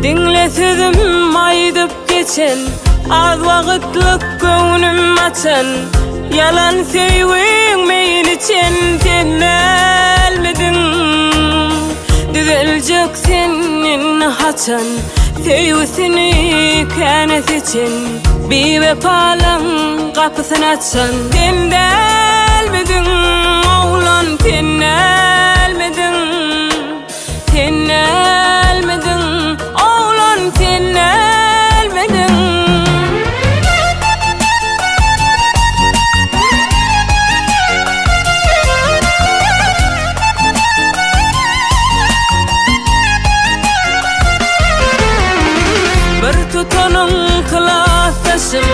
Dinletedim aydıp geçen az vakitlik gönlüm açan yalan sevmeyin için dinlenmedin düzelecek senin haçan sevgisini kenet için bir vefalan kapısını açan dinlenmedin oğlan dinlenmedin dinlenmedin oğlan dinlenmedin. Bir tutanın kılastasım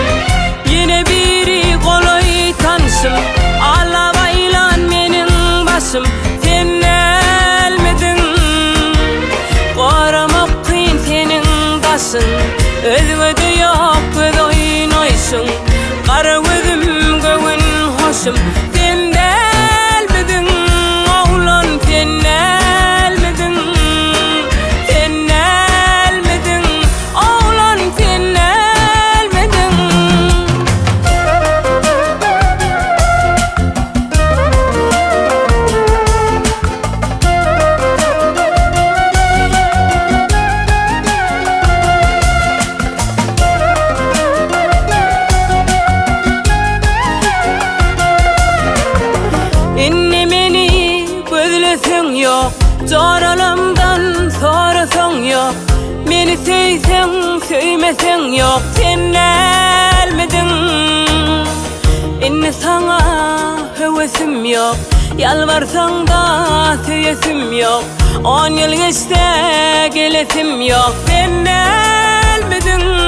yine biri kolay tanışım alabaylan menin başım dinlenmedin qaramak kıyın senin taşın özgöde yok göz oynaysın qara gözüm göğün hoşum dinlenmedin oğlan dinlenmedin dinlenmedin oğlan dinlenmedin. İnne meni gözlesin yok Canalımdan sorasın yok Meni sevsen sevmesen yok Dinlenmedin İnne sana hevesim yok Yalvarsan da söylesim yok 10 yıl geçti gelesim yok Dinlenmedin